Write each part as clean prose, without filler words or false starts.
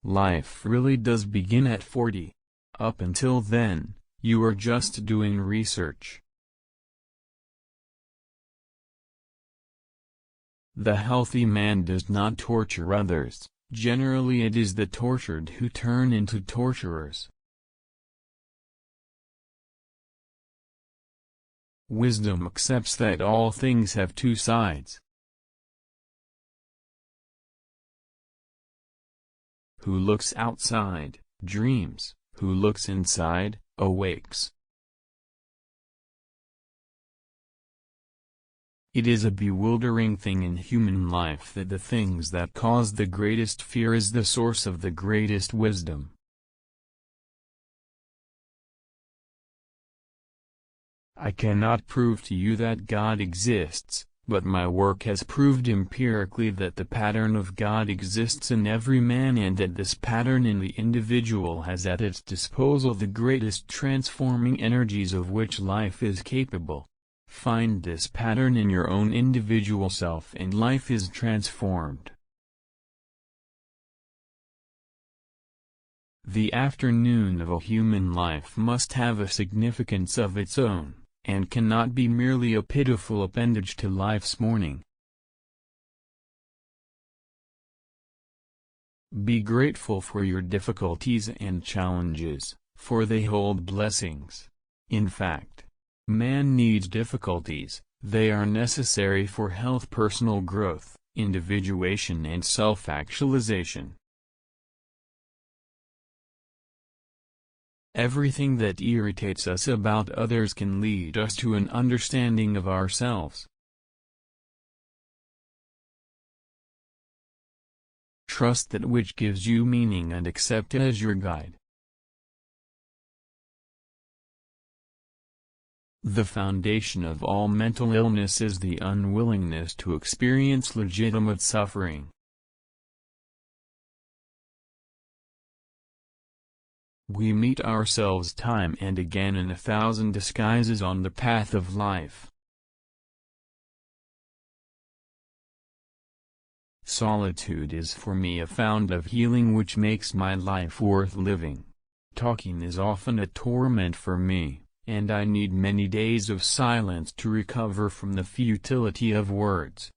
Life really does begin at 40. Up until then, you are just doing research. The healthy man does not torture others. Generally it is the tortured who turn into torturers. Wisdom accepts that all things have two sides. Who looks outside, dreams. Who looks inside, awakes. It is a bewildering thing in human life that the things that cause the greatest fear is the source of the greatest wisdom. I cannot prove to you that God exists, but my work has proved empirically that the pattern of God exists in every man and that this pattern in the individual has at its disposal the greatest transforming energies of which life is capable. Find this pattern in your own individual self and life is transformed. The afternoon of a human life must have a significance of its own, and cannot be merely a pitiful appendage to life's morning. Be grateful for your difficulties and challenges, for they hold blessings. In fact, man needs difficulties, they are necessary for health, personal growth, individuation and self-actualization. Everything that irritates us about others can lead us to an understanding of ourselves. Trust that which gives you meaning and accept it as your guide. The foundation of all mental illness is the unwillingness to experience legitimate suffering. We meet ourselves time and again in 1,000 disguises on the path of life. Solitude is for me a fount of healing which makes my life worth living. Talking is often a torment for me, and I need many days of silence to recover from the futility of words.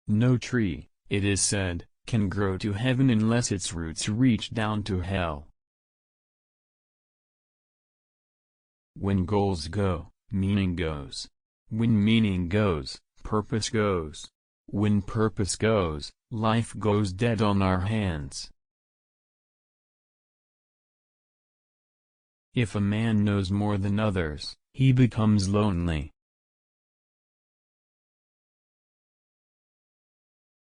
No tree, it is said, can grow to heaven unless its roots reach down to hell. When goals go, meaning goes. When meaning goes, purpose goes. When purpose goes, life goes dead on our hands. If a man knows more than others, he becomes lonely.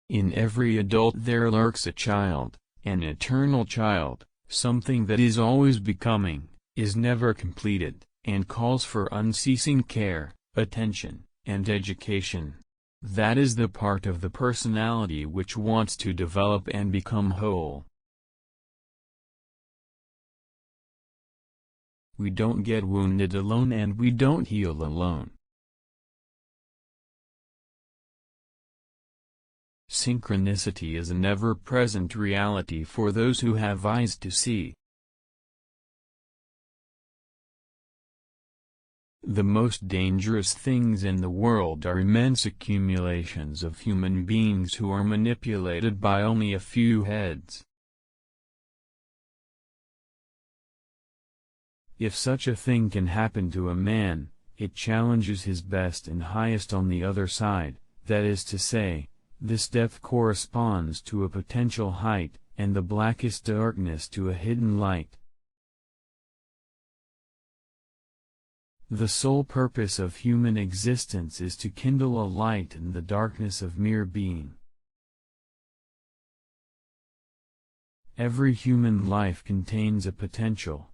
In every adult there lurks a child, an eternal child, something that is always becoming, is never completed, and calls for unceasing care, attention, and education. That is the part of the personality which wants to develop and become whole. We don't get wounded alone and we don't heal alone. Synchronicity is an ever-present reality for those who have eyes to see. The most dangerous things in the world are immense accumulations of human beings who are manipulated by only a few heads. If such a thing can happen to a man, it challenges his best and highest on the other side, that is to say, this depth corresponds to a potential height, and the blackest darkness to a hidden light. The sole purpose of human existence is to kindle a light in the darkness of mere being. Every human life contains a potential.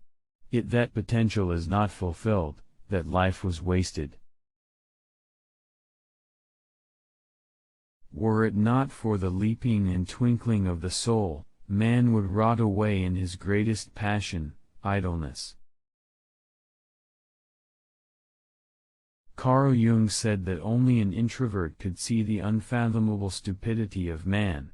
Yet that potential is not fulfilled, that life was wasted. Were it not for the leaping and twinkling of the soul, man would rot away in his greatest passion, idleness. Carl Jung said that only an introvert could see the unfathomable stupidity of man.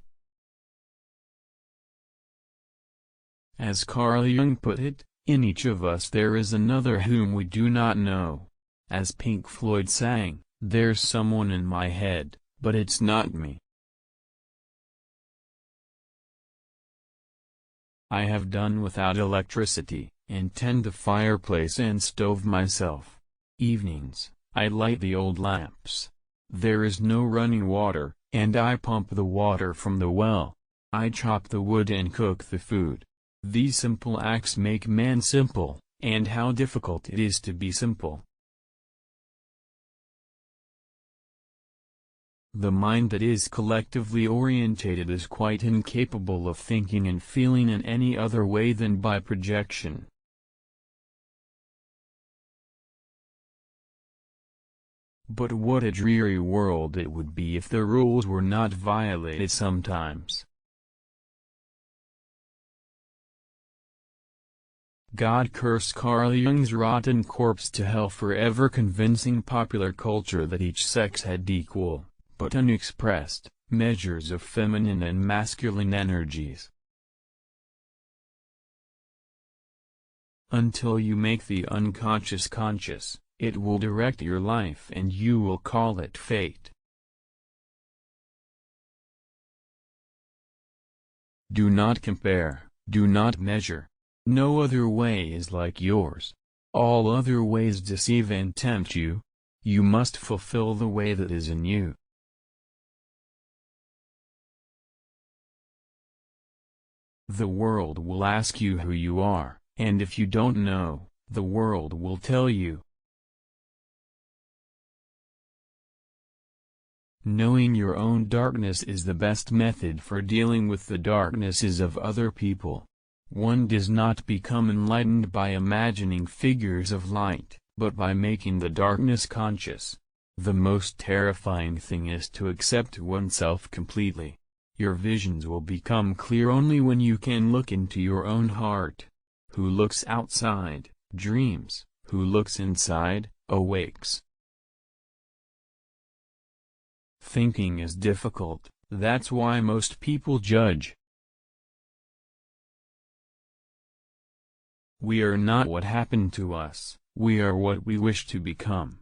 As Carl Jung put it, in each of us there is another whom we do not know. As Pink Floyd sang, "There's someone in my head, but it's not me." I have done without electricity, and tend the fireplace and stove myself. Evenings, I light the old lamps. There is no running water, and I pump the water from the well. I chop the wood and cook the food. These simple acts make man simple, and how difficult it is to be simple. The mind that is collectively orientated is quite incapable of thinking and feeling in any other way than by projection. But what a dreary world it would be if the rules were not violated sometimes. God curse Carl Jung's rotten corpse to hell for ever convincing popular culture that each sex had equal, but unexpressed, measures of feminine and masculine energies. Until you make the unconscious conscious, it will direct your life and you will call it fate. Do not compare, do not measure. No other way is like yours. All other ways deceive and tempt you. You must fulfill the way that is in you. The world will ask you who you are, and if you don't know, the world will tell you. Knowing your own darkness is the best method for dealing with the darknesses of other people. One does not become enlightened by imagining figures of light, but by making the darkness conscious. The most terrifying thing is to accept oneself completely. Your visions will become clear only when you can look into your own heart. Who looks outside, dreams. Who looks inside, awakes. Thinking is difficult, that's why most people judge. We are not what happened to us, we are what we wish to become.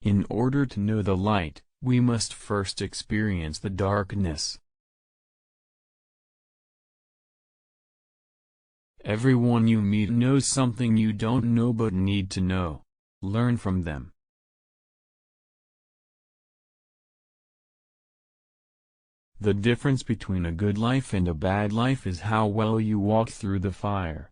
In order to know the light, we must first experience the darkness. Everyone you meet knows something you don't know but need to know. Learn from them. The difference between a good life and a bad life is how well you walk through the fire.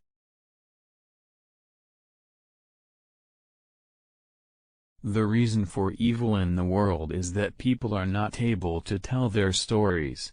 The reason for evil in the world is that people are not able to tell their stories.